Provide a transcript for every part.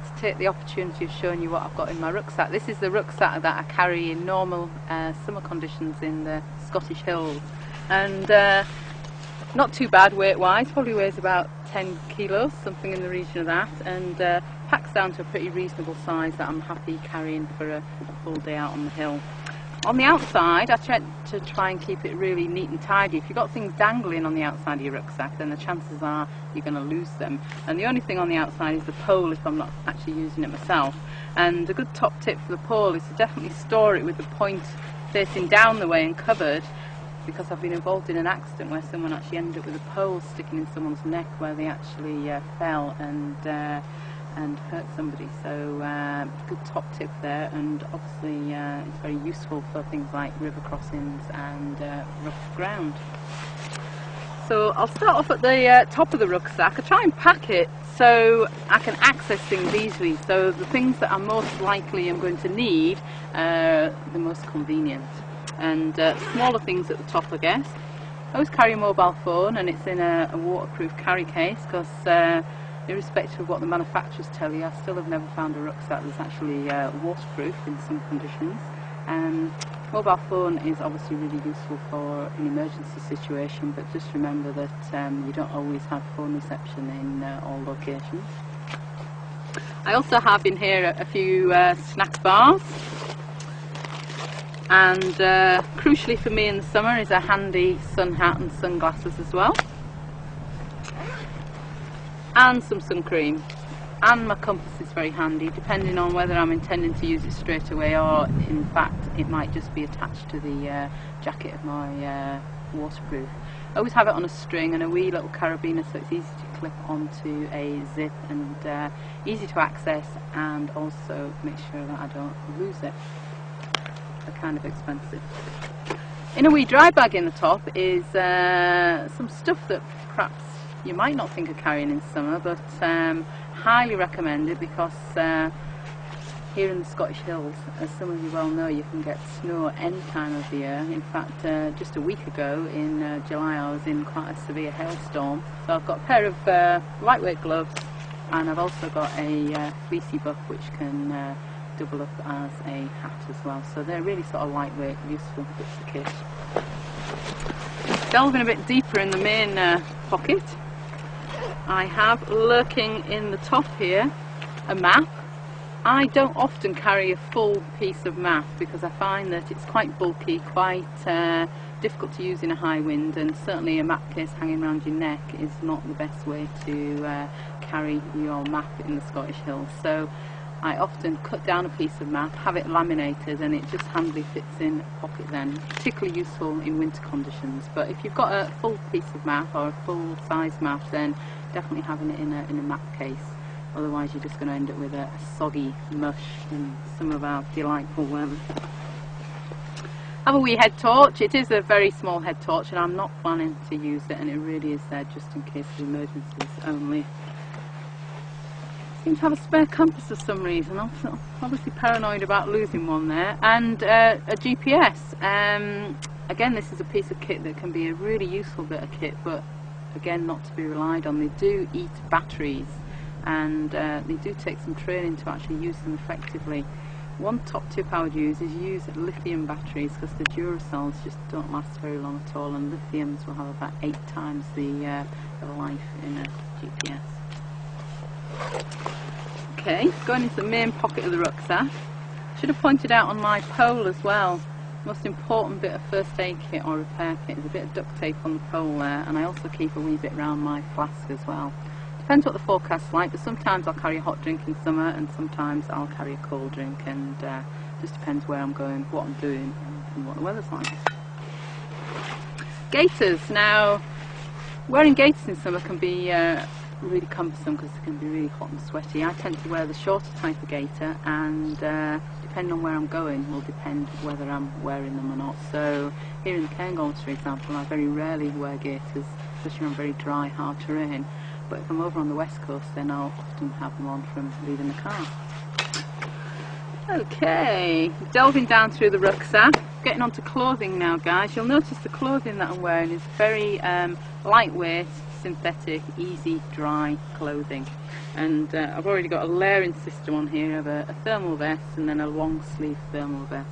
to take the opportunity of showing you what I've got in my rucksack. This is the rucksack that I carry in normal summer conditions in the Scottish Hills, and not too bad weight wise, probably weighs about 10 kilos, something in the region of that, and packs down to a pretty reasonable size that I'm happy carrying for a full day out on the hill. On the outside, I try and keep it really neat and tidy. If you've got things dangling on the outside of your rucksack, then the chances are you're going to lose them. And the only thing on the outside is the pole if I'm not actually using it myself. And a good top tip for the pole is to definitely store it with the point facing down the way and covered, because I've been involved in an accident where someone actually ended up with a pole sticking in someone's neck where they actually fell and hurt somebody. So good top tip there, and obviously it's very useful for things like river crossings and rough ground. So I'll start off at the top of the rucksack. I try and pack it so I can access things easily, so the things that I'm most likely I'm going to need are the most convenient, and smaller things at the top, I guess. I always carry a mobile phone, and it's in a waterproof carry case, because irrespective of what the manufacturers tell you, I still have never found a rucksack that's actually waterproof in some conditions. Mobile phone is obviously really useful for an emergency situation, but just remember that you don't always have phone reception in all locations. I also have in here a few snack bars, and crucially for me in the summer is a handy sun hat and sunglasses as well, and some sun cream, and my compass is very handy, depending on whether I'm intending to use it straight away or in fact it might just be attached to the jacket of my waterproof. I always have it on a string and a wee little carabiner, so it's easy to clip onto a zip and easy to access, and also make sure that I don't lose it. They're kind of expensive. In a wee dry bag in the top is some stuff that perhaps you might not think of carrying in summer, but highly recommend it, because here in the Scottish Hills, as some of you well know, you can get snow any time of the year. In fact, just a week ago in July I was in quite a severe hailstorm, so I've got a pair of lightweight gloves, and I've also got a fleecy buff which can double up as a hat as well, so they're really sort of lightweight, useful bits of kit. Delving a bit deeper in the main pocket, I have lurking in the top here a map. I don't often carry a full piece of map because I find that it's quite bulky, quite difficult to use in a high wind, and certainly a map case hanging around your neck is not the best way to carry your map in the Scottish Hills. So I often cut down a piece of map, have it laminated, and it just handily fits in a pocket then. Particularly useful in winter conditions, but if you've got a full piece of map or a full size map, then definitely having it in a map case. Otherwise you're just going to end up with a soggy mush in some of our delightful weather. I have a wee head torch. It is a very small head torch, and I'm not planning to use it, and it really is there just in case of emergencies only. I seem to have a spare compass for some reason. I'm obviously paranoid about losing one there, and a GPS. Again, this is a piece of kit that can be a really useful bit of kit, but again, not to be relied on. They do eat batteries, and they do take some training to actually use them effectively. One top tip I would use is use lithium batteries, because the Duracells just don't last very long at all, and lithiums will have about 8 times the life in a GPS. Okay, going into the main pocket of the rucksack. Should have pointed out on my pole as well, most important bit of first aid kit or repair kit is a bit of duct tape on the pole there, and I also keep a wee bit around my flask as well. Depends what the forecast's like, but sometimes I'll carry a hot drink in summer and sometimes I'll carry a cold drink, and just depends where I'm going, what I'm doing, and what the weather's like. Gaiters. Now, wearing gaiters in summer can be really cumbersome because they can be really hot and sweaty. I tend to wear the shorter type of gaiter, and depending on where I'm going will depend whether I'm wearing them or not. So here in the Cairngorms, for example, I very rarely wear gaiters, especially on very dry, hard terrain. But if I'm over on the west coast, then I'll often have them on from leaving the car. Okay, delving down through the rucksack, getting onto clothing now, guys. You'll notice the clothing that I'm wearing is very lightweight, synthetic, easy dry clothing. And I've already got a layering system on here of a thermal vest and then a long sleeve thermal vest.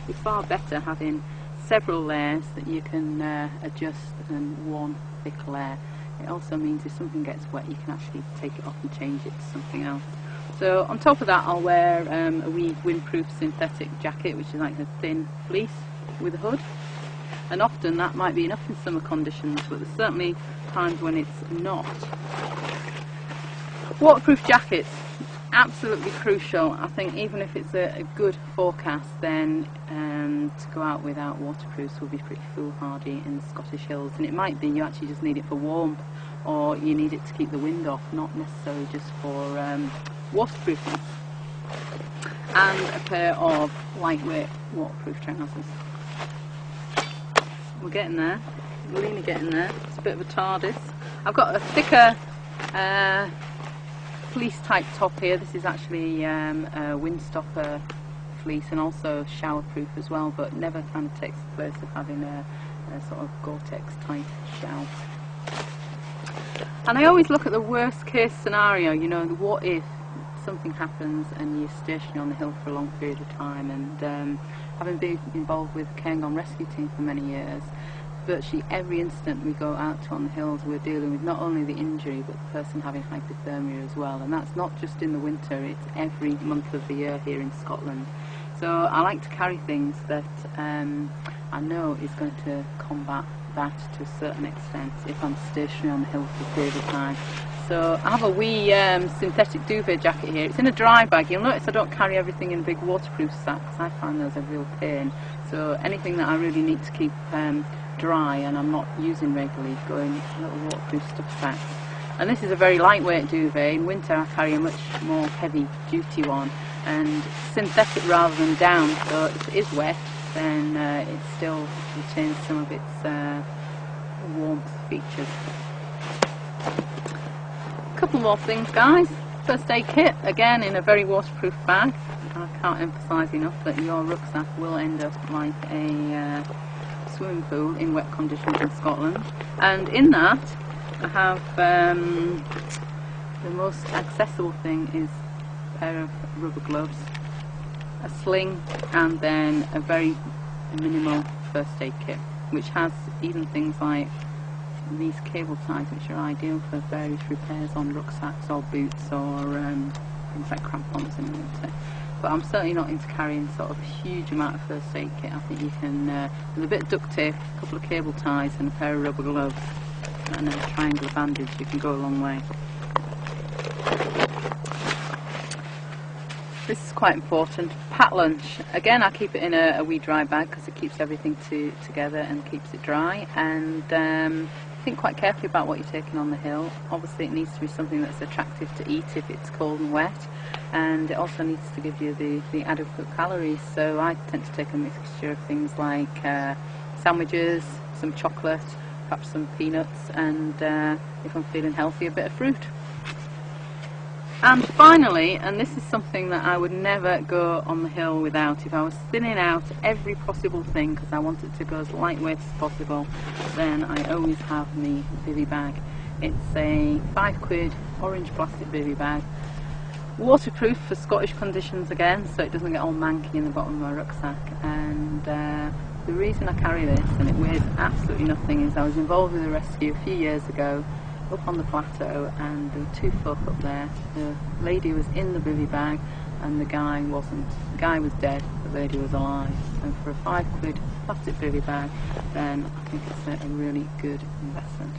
It's far better having several layers that you can adjust than one thick layer. It also means if something gets wet you can actually take it off and change it to something else. So on top of that I'll wear a wee windproof synthetic jacket, which is like a thin fleece with a hood. And often that might be enough in summer conditions, but there's certainly times when it's not. Waterproof jackets, absolutely crucial. I think even if it's a good forecast, then to go out without waterproofs will be pretty foolhardy in the Scottish hills. And it might be you actually just need it for warmth, or you need it to keep the wind off, not necessarily just for waterproofing. And a pair of lightweight waterproof trousers. We're getting there, we're really getting there. It's a bit of a TARDIS. I've got a thicker fleece type top here. This is actually a windstopper fleece and also showerproof as well, but never kind of takes the place of having a sort of Gore-Tex type shell. And I always look at the worst case scenario, you know, what if something happens and you're stationary on the hill for a long period of time. And having been involved with the Cairngorm rescue team for many years, virtually every instant we go out to on the hills we're dealing with not only the injury but the person having hypothermia as well, and that's not just in the winter, it's every month of the year here in Scotland. So I like to carry things that I know is going to combat that to a certain extent if I'm stationary on the hill for a period of time. So I have a wee synthetic duvet jacket here. It's in a dry bag. You'll notice I don't carry everything in a big waterproof sack because I find those a real pain. So anything that I really need to keep dry and I'm not using regularly go in little waterproof stuff sacks. And this is a very lightweight duvet. In winter I carry a much more heavy duty one, and synthetic rather than down, so if it is wet then it still retains some of its warmth features. Couple more things, guys. First aid kit, again in a very waterproof bag. I can't emphasise enough that your rucksack will end up like a swimming pool in wet conditions in Scotland. And in that I have the most accessible thing is a pair of rubber gloves, a sling, and then a very minimal first aid kit, which has even things like these cable ties, which are ideal for various repairs on rucksacks or boots or things like crampons in the winter. But I'm certainly not into carrying sort of a huge amount of first aid kit. I think you can, with a bit of duct tape, a couple of cable ties and a pair of rubber gloves and a triangular bandage, you can go a long way. This is quite important. Pack lunch. Again, I keep it in a wee dry bag because it keeps everything together and keeps it dry. And think quite carefully about what you're taking on the hill. Obviously it needs to be something that's attractive to eat if it's cold and wet, and it also needs to give you the adequate calories. So I tend to take a mixture of things like sandwiches, some chocolate, perhaps some peanuts, and if I'm feeling healthy, a bit of fruit. And finally, and this is something that I would never go on the hill without, if I was thinning out every possible thing because I want it to go as lightweight as possible, then I always have my bivvy bag. It's a £5 orange plastic bivvy bag, waterproof for Scottish conditions again, so it doesn't get all manky in the bottom of my rucksack. And the reason I carry this, and it weighs absolutely nothing, is I was involved with a rescue a few years ago up on the plateau, and there were two folk up there. The lady was in the bivvy bag and the guy wasn't. The guy was dead, the lady was alive. So for a £5 plastic bivvy bag, then I think it's a really good investment.